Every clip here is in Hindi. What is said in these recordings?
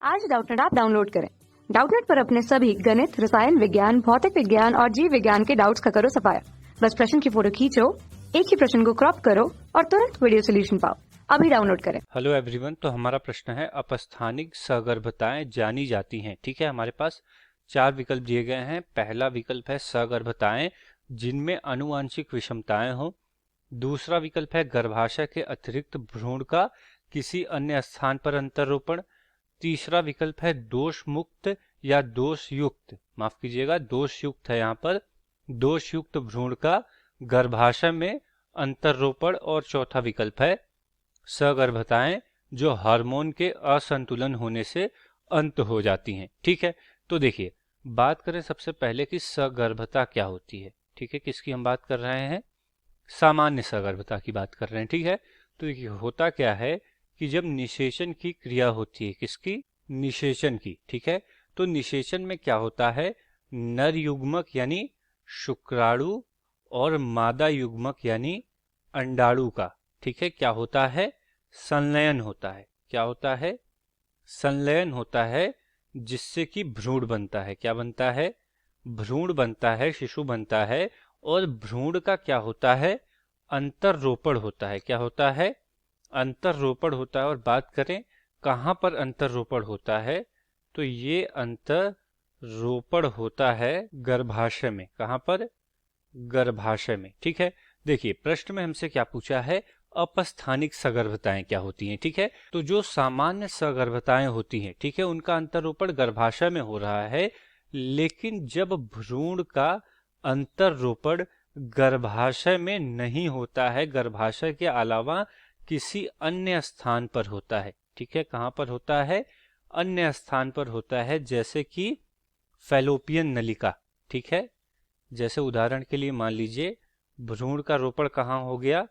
आज डाउटनेट ऐप डाउनलोड करें। डाउटनेट पर अपने सभी गणित, रसायन विज्ञान, भौतिक विज्ञान और जीव विज्ञान के डाउट्स का करो सफाया। बस प्रश्न की फोटो खींचो, एक ही प्रश्न को क्रॉप करो और तुरंत वीडियो सोल्यूशन पाओ। अभी डाउनलोड करें। हेलो एवरीवन, तो हमारा प्रश्न है अपस्थानिक सगर्भताएं जानी जाती हैं। ठीक है, हमारे पास 4 विकल्प दिए गए हैं। पहला विकल्प है सगर्भताएं जिनमें आनुवांशिक विषमताएं हो। दूसरा विकल्प है गर्भाशय के अतिरिक्त भ्रूण का किसी अन्य स्थान पर अंतररोपण। तीसरा विकल्प है दोष मुक्त या दोष युक्त है यहाँ पर दोष युक्त भ्रूण का गर्भाशय में अंतररोपण। और चौथा विकल्प है सगर्भताएं जो हार्मोन के असंतुलन होने से अंत हो जाती हैं। ठीक है, तो देखिए बात करें सबसे पहले कि सगर्भता क्या होती है। ठीक है, किसकी हम बात कर रहे हैं? सामान्य सगर्भता की बात कर रहे हैं। ठीक है, तो देखिए होता क्या है कि जब निषेचन की क्रिया होती है, किसकी? निषेचन की। ठीक है, तो निषेचन में क्या होता है? नर युग्मक यानी शुक्राणु और मादा युग्मक यानी अंडाणु का, ठीक है, क्या होता है? संलयन होता है। क्या होता है? संलयन होता है, जिससे कि भ्रूण बनता है। क्या बनता है? भ्रूण बनता है, शिशु बनता है। और भ्रूण का क्या होता है? अंतररोपण होता है। क्या होता है? अंतररोपण होता है। और बात करें कहाँ पर अंतररोपण होता है, तो ये अंतररोपण होता है गर्भाशय में। कहाँ पर? गर्भाशय में। ठीक है, देखिए प्रश्न में हमसे क्या पूछा है? अपस्थानिक सगर्भताएं क्या होती हैं। ठीक है, तो जो सामान्य सगर्भताएं होती हैं, ठीक है, उनका अंतररोपण गर्भाशय में हो रहा है। लेकिन जब भ्रूण का अंतररोपण गर्भाशय में नहीं होता है, गर्भाशय के अलावा किसी अन्य स्थान पर होता है। ठीक है, कहाँ पर होता है? अन्य स्थान पर होता है, जैसे कि फैलोपियन नलिका। ठीक है, जैसे उदाहरण के लिए मान लीजिए भ्रूण का रोपण कहाँ हो गया?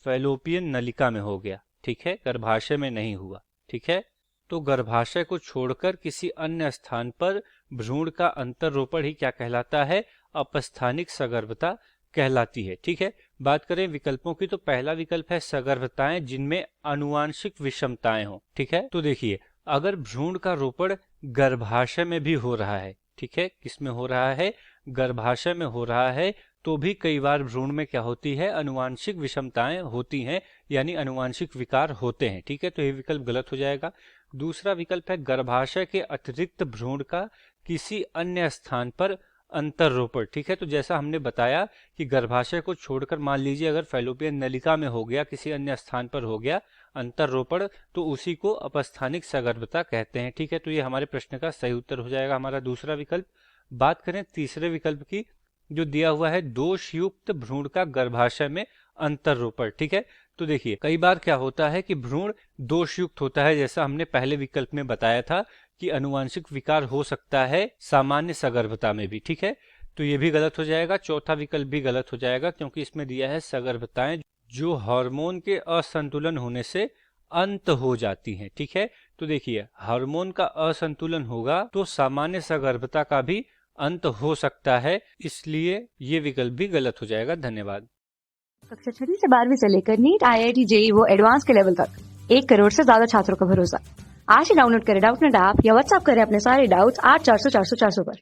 फैलोपियन नलिका में हो गया। ठीक है, गर्भाशय में नहीं हुआ। ठीक है, तो गर्भाशय को छोड़कर किसी अन्य स्थान पर भ्रूण का अंतररोपण ही क्या कहलाता है? अपस्थानिक सगर्भता कहलाती है। ठीक है, बात करें विकल्पों की, तो पहला विकल्प है सगर्भताएं जिनमें आनुवांशिक विषमताएं हो। ठीक है, तो देखिए अगर भ्रूण का रोपण गर्भाशय में भी हो रहा है, ठीक है, किसमें हो रहा है? गर्भाशय में हो रहा है, तो भी कई बार भ्रूण में क्या होती है? आनुवांशिक विषमताएं होती हैं, यानी आनुवांशिक विकार होते हैं। ठीक है, तो ये विकल्प गलत हो जाएगा। दूसरा विकल्प है गर्भाशय के अतिरिक्त भ्रूण का किसी अन्य स्थान पर अंतररोपण। ठीक है, तो जैसा हमने बताया कि गर्भाशय को छोड़कर मान लीजिए अगर फैलोपियन नलिका में हो गया, किसी अन्य स्थान पर हो गया अंतररोपण, तो उसी को अपस्थानिक सगर्भता कहते हैं। ठीक है, तो ये हमारे प्रश्न का सही उत्तर हो जाएगा, हमारा दूसरा विकल्प। बात करें तीसरे विकल्प की, जो दिया हुआ है दोषयुक्त भ्रूण का गर्भाशय में अंतररोपण। ठीक है, तो देखिए कई बार क्या होता है कि भ्रूण दोषयुक्त होता है, जैसा हमने पहले विकल्प में बताया था कि आनुवांशिक विकार हो सकता है सामान्य सगर्भता में भी। ठीक है, तो ये भी गलत हो जाएगा। चौथा विकल्प भी गलत हो जाएगा, क्योंकि इसमें दिया है सगर्भताएं जो हार्मोन के असंतुलन होने से अंत हो जाती हैं। ठीक है, तो देखिए हार्मोन का असंतुलन होगा तो सामान्य सगर्भता का भी अंत हो सकता है, इसलिए ये विकल्प भी गलत हो जाएगा। धन्यवाद। कक्षा 6 से 12वीं से लेकर नीट, IIT, JEE वो एडवांस के लेवल तक 1 करोड़ से ज्यादा छात्रों का भरोसा। आज ही डाउनलोड करें डाउटनेट ऐप या व्हाट्सएप करें अपने सारे डाउट्स 8400 400 400 पर।